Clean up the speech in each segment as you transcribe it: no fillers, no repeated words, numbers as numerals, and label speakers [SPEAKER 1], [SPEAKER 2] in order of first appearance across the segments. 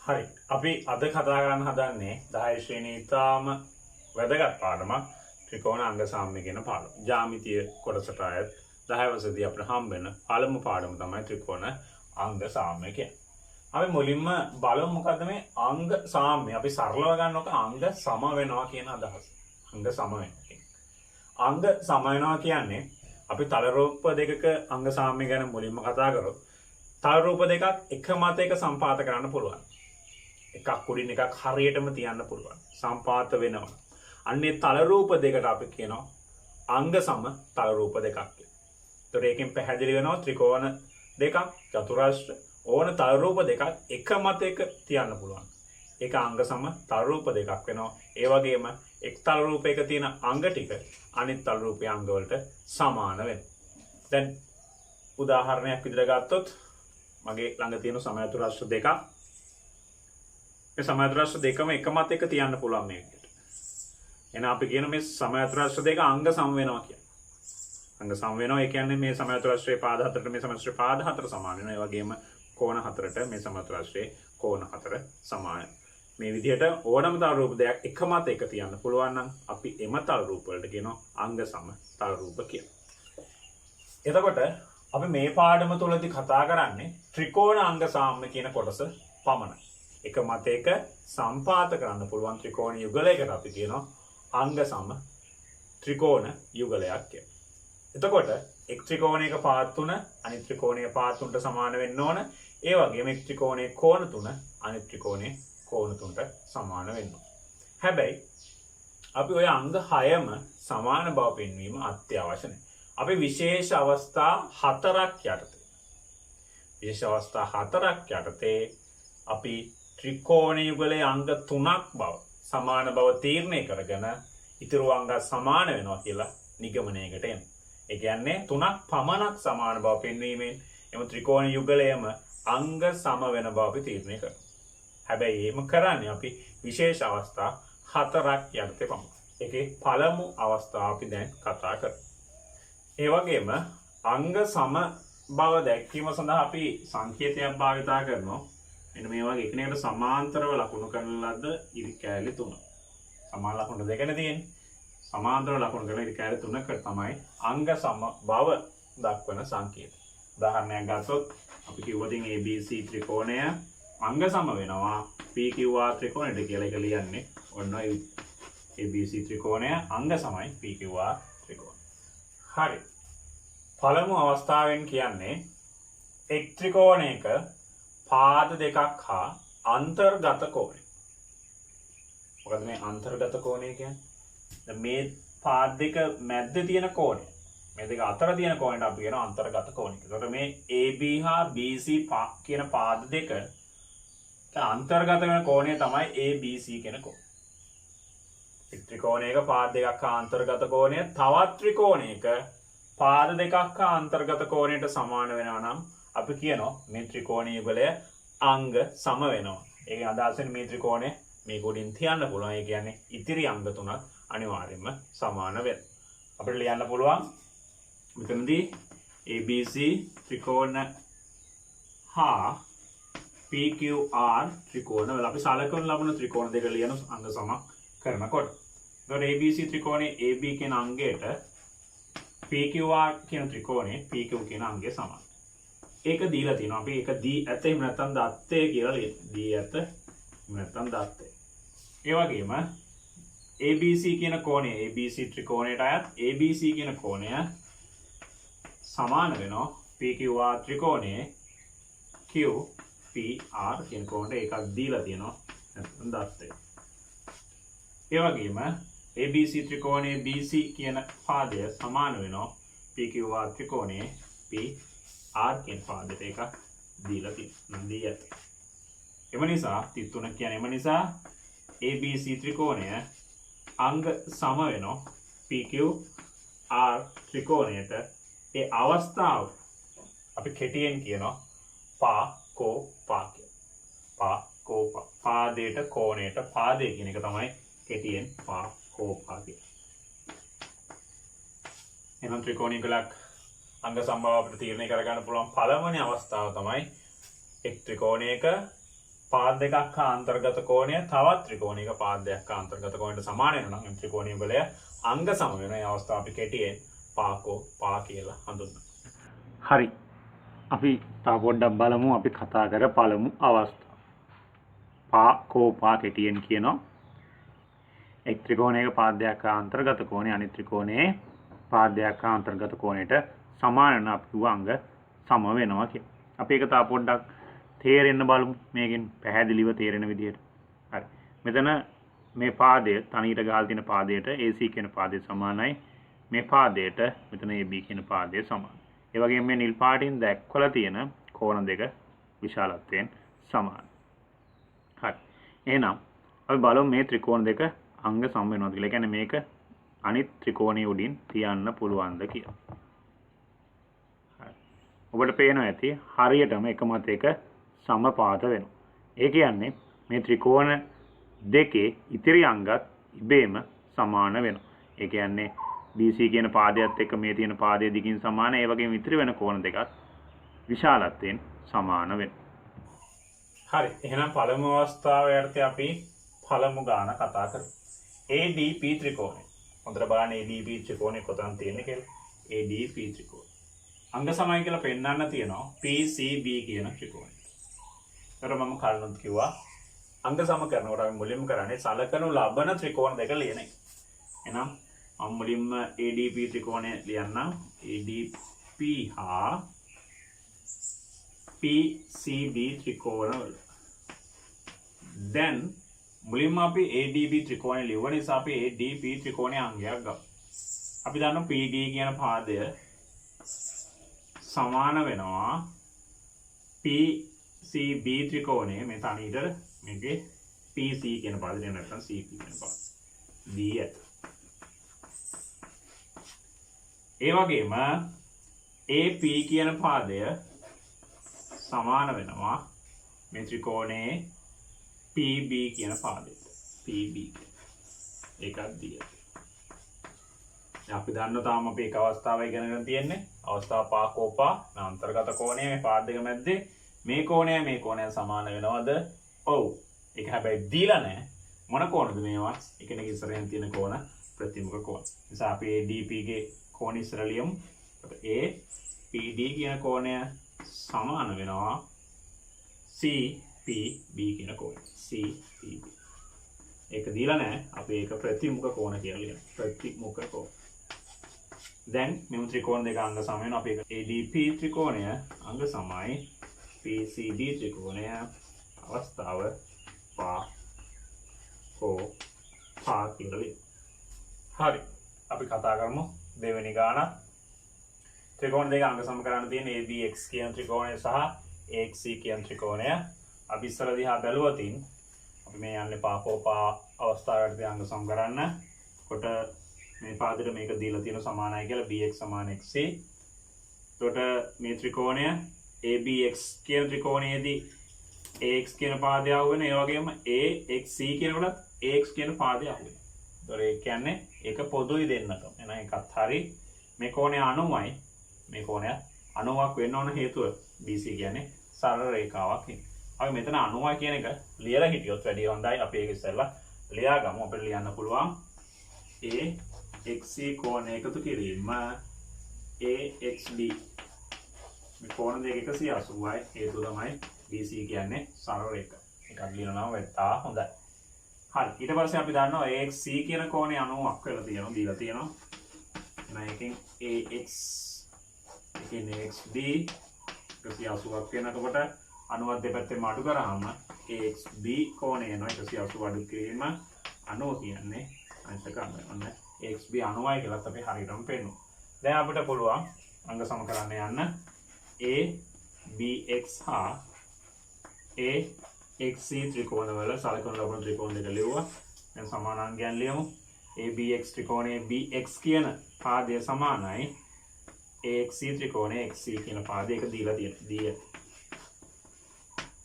[SPEAKER 1] හරි. අපි අද කතා කරන්න හදන්නේ 10 ශ්‍රේණියේ ඉතාම වැදගත් පාඩමක් ත්‍රිකෝණ අංග සාම්‍ය කියන පාඩම. ජ්‍යාමිතිය කොටසට අයත් 10 වසරේදී අපිට හම්බ වෙන පළමු පාඩම තමයි ත්‍රිකෝණ අංග සාම්‍ය කියන්නේ. අපි මුලින්ම බලමු මොකද්ද මේ අංග සාම්‍ය. අපි සරලව ගන්නකොට අංග සම වෙනවා කියන අදහස. අංග සම වෙනවා. අංග සම වෙනවා කියන්නේ අපි තල රූප දෙකක අංග සාම්‍ය ගැන මුලින්ම කතා කරොත් තල රූප දෙකක් එක මත එක සම්පාත කරන්න පුළුවන්. එකක් උඩින් එකක් හරියටම තියන්න පුළුවන්. සම්පාත වෙනවා. අන්නේ තල රූප දෙකට අපි කියනවා අංග සම තල රූප දෙකක් කියලා. ඒතකොට ඒකෙන් පැහැදිලි වෙනවා ත්‍රිකෝණ දෙකක්, චතුරාස්‍ර ඕන තල රූප දෙකක් එක මත එක තියන්න පුළුවන්. ඒක අංග සම තල රූප දෙකක් වෙනවා. ඒ වගේම එක් තල රූපයක තියෙන අංග ටික අනිත් තල රූපයේ අංග වලට සමාන වෙනවා. දැන් උදාහරණයක් විදිහට ගත්තොත් මගේ ළඟ තියෙන සමචතුරාස්‍ර දෙකක්. මේ සමචතුරාස්‍ර දෙකම එක මත එක තියන්න පුළුවන් මේකට. එහෙනම් අපි කියන මේ සමචතුරාස්‍ර දෙක අංග සම වෙනවා කියන්නේ. අංග සම වෙනවා ඒ කියන්නේ මේ සමචතුරාස්‍රයේ පාද හතරට මේ සමචතුරාස්‍රයේ පාද හතර සමාන වෙනවා. ඒ වගේම කෝණ හතරට මේ සමචතුරාස්‍රයේ කෝණ හතර සමාන. මේ විදිහට ඕනම තල රූප දෙයක් එක මත එක තියන්න පුළුවන් නම් අපි එම තල රූප වලට කියනවා අංග සම තල රූප කියලා. එතකොට අපි මේ පාඩම තුලදී කතා කරන්නේ ත්‍රිකෝණ අංග සාම්‍ය කියන කොටස පමණයි. එක මත එක සම්පාත කරන්න පුළුවන් ත්‍රිකෝණ යුගලයකට අපි කියනවා අංග සම ත්‍රිකෝණ යුගලයක් කියලා. එතකොට එක් ත්‍රිකෝණයක පාද 3 අනිත් ත්‍රිකෝණයේ පාද 3ට සමාන වෙන්න ඕන. ඒ වගේම එක් ත්‍රිකෝණයේ කෝණ 3 අනිත් ත්‍රිකෝණයේ කෝණ 3ට සමාන වෙන්න ඕන. හැබැයි අපි ওই අංග 6ම සමාන බව පෙන්වීම අත්‍යවශ්‍ය නැහැ. අපි විශේෂ අවස්ථා 4ක් යටතේ අපි ත්‍රිකෝණ යුගලයේ අංග 3ක් බව සමාන බව තීරණය කරගෙන ඉතුරු අංග සමාන වෙනවා කියලා නිගමනයකට එනවා. ඒ කියන්නේ 3ක් පමණක් සමාන බව පෙන්වීමෙන් එම ත්‍රිකෝණ යුගලයම අංග සම වෙන බව අපි තීරණය කරනවා. හැබැයි එහෙම කරන්නේ අපි විශේෂ අවස්ථා 4ක් යටතේ පමණයි. ඒකේ පළමු අවස්ථාව අපි දැන් කතා කරමු. ඒ වගේම අංග සම බව දැක්වීම සඳහා අපි සංකේතයක් භාවිතා කරනවා. මෙන්න මේ වගේ එකිනෙකට සමාන්තරව ලකුණු කරන ලද්ද ඉරි කෑලි 3. සමාන ලකුණු දෙකනේ තියෙන්නේ. සමාන්තරව ලකුණු කරන ඉරි කෑලි 3කට තමයි අංග සම බව දක්වන සංකේතය. උදාහරණයක් ගත්තොත් අපි කිව්වොත් ABC ත්‍රිකෝණය අංග සම වෙනවා PQR ත්‍රිකෝණයට කියලා එක ලියන්නේ. ඔන්න ඔය ABC ත්‍රිකෝණය අංග සමයි PQR ත්‍රිකෝණය. හරි. පළමු අවස්ථාවෙන් කියන්නේ එක් ත්‍රිකෝණයක පාද දෙකක් හා අන්තර්ගත කෝණය. මොකද මේ අන්තර්ගත කෝණය කියන්නේ? දැන් මේ පාද දෙක මැද්ද තියෙන කෝණය. මේ දෙක අතර තියෙන කෝණයට අපි කියනවා අන්තර්ගත කෝණය. ඒකට මේ AB හා BC කියන පාද දෙක අන්තර්ගත වෙන කෝණය තමයි ABC කියන කෝණය. එක් ත්‍රිකෝණයක පාද දෙකක් හා අන්තර්ගත කෝණය තවත් ත්‍රිකෝණයක පාද දෙකක් හා අන්තර්ගත කෝණයට සමාන වෙනවා නම් අපි කියනවා මේ ත්‍රිකෝණ යුගලය අංග සම වෙනවා. ඒකෙන් අදහස් වෙන්නේ මේ ත්‍රිකෝණය මේක උඩින් තියන්න පුළුවන්. ඒ කියන්නේ ඉතිරි අංග තුනක් අනිවාර්යයෙන්ම සමාන වෙනවා. අපිට ලියන්න පුළුවන් මෙතනදී ABC ත්‍රිකෝණ හා PQR ත්‍රිකෝණ වල අපි සලකන ලබන ත්‍රිකෝණ දෙක ලියන අංග සම කරනකොට. එතකොට ABC ත්‍රිකෝණයේ AB කියන අංගයට PQR කියන ත්‍රිකෝණයේ PQ කියන අංගය සමානයි. ඒක දීලා තිනවා. අපි ඒක දී ඇත එහෙම නැත්නම් දත්තේ කියලා ලියනවා. දී ඇත එහෙම නැත්නම් දත්තේ. ඒ වගේම ABC කියන කෝණය ABC ත්‍රිකෝණයට අයත් ABC කියන කෝණය සමාන වෙනවා PQR ත්‍රිකෝණයේ QPR කියන කෝණයට ඒකක් දීලා තියෙනවා. නැත්නම් දත්තේ. ඒ වගේම ABC ත්‍රිකෝණයේ BC කියන පාදය සමාන වෙනවා PQR ත්‍රිකෝණයේ PR කියන පාදයට එකක් දීලා තියෙනවා. දී ඇත. එම නිසා 33 කියන්නේ එම නිසා ABC ත්‍රිකෝණය අංග සම වෙනවා PQR ත්‍රිකෝණයට. ඒ අවස්ථාව අපි කෙටියෙන් කියනවා පා කෝ පා කියලා. පා කෝ පා. පාදයට කෝණයට පාදය කියන එක තමයි කෙටියෙන් පා කෝ පා කියන්නේ. එනම් ත්‍රිකෝණ යුගලක් අංග සම්භාව අපිට තීරණය කරගන්න පුළුවන් පළවෙනි අවස්ථාව තමයි එක් ත්‍රිකෝණයක පාද දෙකක් හා අන්තර්ගත කෝණය තවත් ත්‍රිකෝණයක පාද දෙකක් හා අන්තර්ගත කෝණයට සමාන වෙනවා නම් ත්‍රිකෝණ යුගලය අංග සම වෙන ඒ අවස්ථාව අපි කෙටියෙන් පාකෝ පා කියලා හඳුන්වනවා. හරි. අපි තව පොඩ්ඩක් බලමු අපි කතා කර පළමු අවස්ථාව. පාකෝ පා කෙටියෙන් කියනවා එක් ත්‍රිකෝණයක පාද දෙකක් හා අන්තර්ගත කෝණය අනිත් ත්‍රිකෝණයේ පාද දෙකක් හා අන්තර්ගත කෝණයට සමාන වෙන අපි කිව්ව අංග සම වෙනවා කියලා. අපි ඒක තව පොඩ්ඩක් තේරෙන්න බලමු මේකෙන් පැහැදිලිව තේරෙන විදිහට. හරි. මෙතන මේ පාදය තනියට ගහලා තියෙන පාදයට AC කියන පාදය සමානයි. මේ පාදයට මෙතන AB කියන පාදය සමානයි. ඒ වගේම මේ නිල් පාටින් දැක්වලා තියෙන කෝණ දෙක විශාලත්වයෙන් සමානයි. හරි. එහෙනම් අපි බලමු මේ ත්‍රිකෝණ දෙක අංග සම වෙනවද කියලා. ඒ කියන්නේ මේක අනිත් ත්‍රිකෝණයේ උඩින් තියන්න පුළුවන්ද කියලා. හරි. ඔබට පේනවා ඇති හරියටම එක මත එක සමපාත වෙනවා. ඒ කියන්නේ මේ ත්‍රිකෝණ දෙකේ ඉතිරි අංගත් ඉබේම සමාන වෙනවා. ඒ කියන්නේ BC කියන පාදයට එක්ක මේ තියෙන පාදයේ දිගින් සමාන. ඒ වගේම ඉතිරි වෙන කෝණ දෙකත් විශාලත්වයෙන් සමාන වෙනවා. හරි. එහෙනම් පළමු අවස්ථාවේ අර්ථය අපි පළමු ගාන කතා කරමු. ADP ත්‍රිකෝණය. හොඳට බලන්න ADP ත්‍රිකෝණය කොතනද තියෙන්නේ කියලා. ADP ත්‍රිකෝණය. අංග සමයි කියලා පෙන්වන්න තියෙනවා PCB කියන ත්‍රිකෝණය. ඒතර මම කලිනුත් කිව්වා අංග සම කරනකොට අපි මුලින්ම කරන්නේ සලකනු ලබන ත්‍රිකෝණ දෙක ලියන එක. එහෙනම් මම මුලින්ම ADP ත්‍රිකෝණය ලියන්නම්. ADP හා PCB ත්‍රිකෝණ වල. දැන් මුලින්ම අපි ADB ත්‍රිකෝණය ලියුව නිසා අපි ADP ත්‍රිකෝණයේ අංගයක් ගමු. අපි දන්නවා PD කියන පාදය සමාන වෙනවා PCB ත්‍රිකෝණය මේ තනියට මේකේ PC කියන පාදේ නැත්නම් CP කියන පාදේ. D ඇත. ඒ වගේම AP කියන පාදය සමාන වෙනවා මේ ත්‍රිකෝණයේ PB කියන පාදයට. PB ඒකත් D. අපි දන්නවා තාම අපි එක අවස්ථාවක ඉගෙනගෙන තියෙන්නේ අවස්ථාව පාකෝපා අන්තර්ගත කෝණය මේ පාද දෙක මැද්දේ මේ කෝණය සමාන වෙනවද? ඔව්. ඒක හැබැයි දීලා නැහැ. මොන කෝණද මේවා? එකිනෙක ඉස්සරහින් තියෙන කෝණ ප්‍රතිමුඛ කෝණ. නිසා අපි ADP ගේ කෝණ ඉස්සර ලියමු. APD කියන කෝණය සමාන වෙනවා CPB කියන කෝණය. CPB. ඒක දීලා නැහැ. අපි ඒක ප්‍රතිමුඛ කෝණ කියලා ලියමු. ප්‍රතිමුඛ කෝණ. දැන් මේ ත්‍රිකෝණ දෙක අංග සම වෙනවා. අපි ඒක ADP ත්‍රිකෝණය අංග සමයි PCB ත්‍රිකෝණය අවස්ථාව පා කෝ පා කියලා ලියමු. හරි. අපි කතා කරමු දෙවෙනි ගාන. ත්‍රිකෝණ දෙක අංග සම කරන්න තියෙන ABX කියන ත්‍රිකෝණය සහ AXC කියන ත්‍රිකෝණය. අපි ඉස්සර දිහා බැලුවොතින් අපි මේ යන්නේ පාකෝපා අවස්ථාවට අංග සම කරන්න. කොට මේ පාදෙට මේක දීලා තියෙන සමානයි කියලා BX සමාන XC. එතකොට මේ ත්‍රිකෝණය ABX කියන ත්‍රිකෝණයේදී AX කියන පාදය අහු වෙන. ඒ වගේම AXC කියනකොටත් AX කියන පාදය අහු වෙනවා. ඒතකොට ඒ කියන්නේ ඒක පොදුයි දෙන්නටම. එහෙනම් ඒකත් හරි. මේ කෝණය 90යි. මේ කෝණය 90ක් වෙන්න ඕන හේතුව BC කියන්නේ සරල රේඛාවක් නේ. අපි මෙතන 90 කියන එක ලියලා හිටියොත් වැඩි හොඳයි. අපි ඒක ඉස්සෙල්ලා ලියා ගමු. අපිට ලියන්න පුළුවන් AXC කෝණ එකතු කිරීම AXB. මේ කෝණ දෙක 180යි. හේතුව තමයි BC කියන්නේ සරල රේඛා. එකක් ලියනවා වෙත්තා හොඳයි. හරි. ඊට පස්සේ අපි දන්නවා AXC කියන කෝණය 90ක් වෙලා තියෙනවා. දීලා තියෙනවා. එහෙනම් එකෙන් AX එකෙන් AXB 180ක් වෙනකොට 90ක් දෙපැත්තෙන් අඩු කරාම AXB කෝණය එනවා 180 අඩු කිරීම 90 කියන්නේ අනිත් එක අන්න AXB 90යි කියලාත් අපි හරියටම පෙන්නුවා. දැන් අපිට පුළුවන් අංග සම කරන්න යන්න ABX හා AXC ත්‍රිකෝණ වල සලකන ලබන ත්‍රිකෝණ දෙක ලියුවා. දැන් සමාන අංගයන් ලියමු. ABX ත්‍රිකෝණයේ BX කියන පාදය සමානයි AXC ත්‍රිකෝණයේ XC කියන පාදයක දීලා තියෙනවා.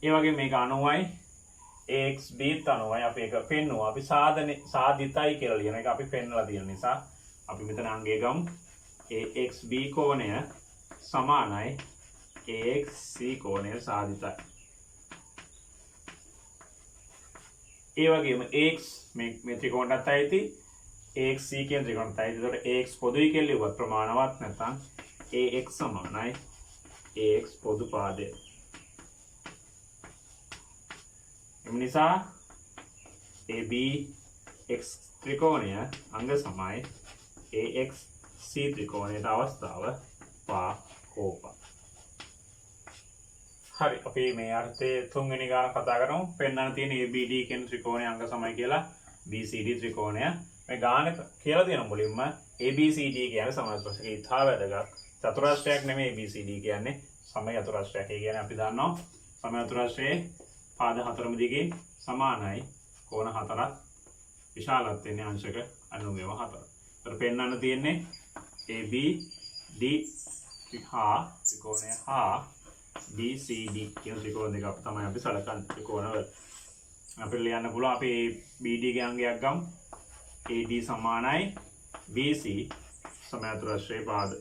[SPEAKER 1] ඒ වගේ මේක 90යි AXB 90යි. අපි ඒක පෙන්නුවා. අපි සාධිතයි කියලා ලියන එක අපි පෙන්නලා තියෙන නිසා අපි මෙතන අංගය ගමු. AXB කෝණය සමානයි AXC කෝණය සාධිතයි. ඒ වගේම AX මේ ත්‍රිකෝණයත් ඇයිති AXC කියන ත්‍රිකෝණයත් ඇයිති. ඒතකොට AX පොදුයි කියලා ලිව්වත් ප්‍රමාණවත් නැත්නම් AX සමානයි AX පොදු පාදය. එම නිසා ABX ත්‍රිකෝණය අංග සමයි AXC ත්‍රිකෝණයට අවස්ථාව පා කෝප. හරි අපි මේ අර්ථයේ තුන්වෙනි ගාන කතා කරමු. පෙන්වන්න තියෙන ABD කියන ත්‍රිකෝණයේ අංග සමයි කියලා BCD ත්‍රිකෝණය. මේ ගාන කියලා තියෙන මුලින්ම ABCD කියන්නේ සමාජපක්ෂක ඉතා වැදගත් චතුරාස්‍රයක් නෙමෙයි. ABCD කියන්නේ සම චතුරාස්‍රයක්. ඒ කියන්නේ අපි දන්නවා සම චතුරාස්‍රයේ පාද හතරම දිගේ සමානයි කෝණ හතරක් විශාලත්වයෙන් අංශක 94. ඒතර පෙන්වන්න තියෙන්නේ ABD ත්‍රිකෝණය හා BCD කියන ත්‍රිකෝණ දෙක තමයි අපි සලකන්නේ ත්‍රිකෝණවල. අපිට ලියන්න පුළුවන් අපි BD ගේ අංගයක් ගමු. AD සමානයි BC සමචතුරස්‍රයේ පාද.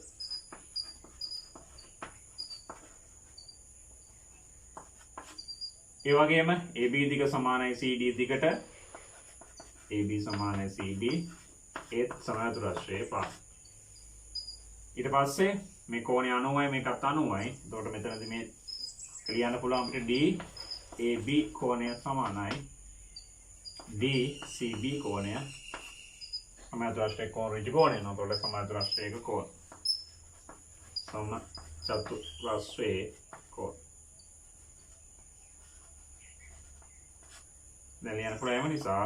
[SPEAKER 1] ඒ වගේම AB දිග සමානයි CD දිගට. AB සමානයි CD ඒත් සමචතුරස්‍රයේ පාද. ඊට පස්සේ මේ කෝණය 90යි මේකත් 90යි. එතකොට මෙතනදී මේ ලියන්න පුළුවන් අපිට DAB කෝණය සමානයි DCB කෝණය. සමචතුරස්‍රයේ කෝණ ඍජු කෝණය නෝ. එතකොට සමචතුරස්‍රයක කෝණ සමචතුරස්‍රයේ කෝණ. දැන් ලියන්න පුළුවන් නිසා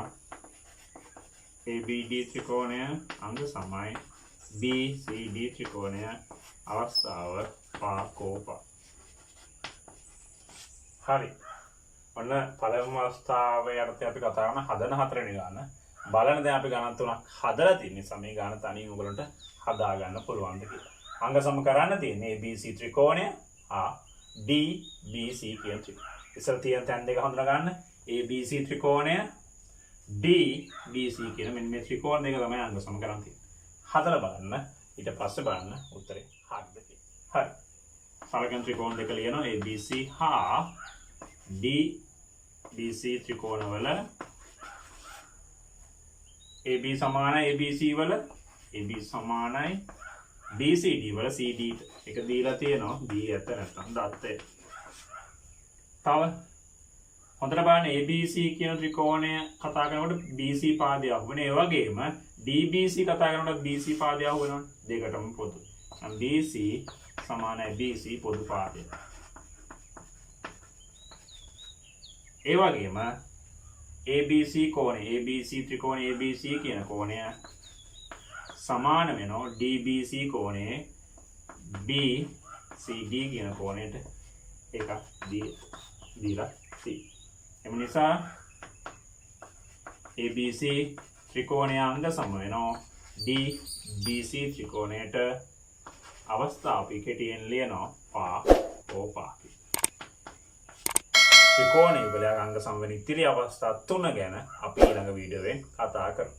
[SPEAKER 1] ABD ත්‍රිකෝණය අංග සමයි BCD ත්‍රිකෝණය අවස්ථාව පා කෝප. හරි. ඔන්න පළවෙනි අවස්ථාවේ අර්ථය අපි කතා කරන හදන හතරවෙනි ගාන. බලන්න දැන් අපි ගණන් තුනක් හදලා තියෙන නිසා මේ ගාන තනියෙන් ඔයගලන්ට හදා ගන්න පුළුවන්ද කියලා. අංග සම කරන්න තියෙන්නේ ABC ත්‍රිකෝණය හා DBC කියන ත්‍රිකෝණය. ඉස්සර තියෙන තැන් දෙක හඳුනා ගන්න. ABC ත්‍රිකෝණය DBC කියන මෙන්න මේ ත්‍රිකෝණ දෙක තමයි අංග සම කරන් තියෙන්නේ. හදලා බලන්න. ඊට පස්සේ බලන්න උත්තරේ හරිද කියලා. හරි. සලකන ත්‍රිකෝණ දෙක ලියනවා ABC හා DBC ත්‍රිකෝණ වල AB සමානයි ABC වල AB සමානයි BCD වල CD එක දීලා තියෙනවා. D ඇත්ත නැත්නම් දත්තේ. තව හොඳට බලන්න ABC කියන ත්‍රිකෝණය කතා කරනකොට BC පාදය අහුවෙන. ඒ වගේම DBC කතා කරනකොට BC පාදය අහුවෙනවා. දෙකටම පොදු. BC සමානයි BC පොදු පාදය. ඒ වගේම ABC කෝණය ABC ත්‍රිකෝණය ABC කියන කෝණය සමාන වෙනවා DBC කෝණයේ BCD කියන කෝණයට එකක් දීලා තියෙනවා. එම නිසා ABC ත්‍රිකෝණය අංග සම වෙනවා DBC ත්‍රිකෝණයට අවස්ථාව අපි කෙටියෙන් ලියනවා පා කෝපා. ත්‍රිකෝණ යුගලයක අංග සම වෙන ඉතිරි අවස්ථා 3 ගැන අපි ඊළඟ වීඩියෝවෙන් කතා කරමු.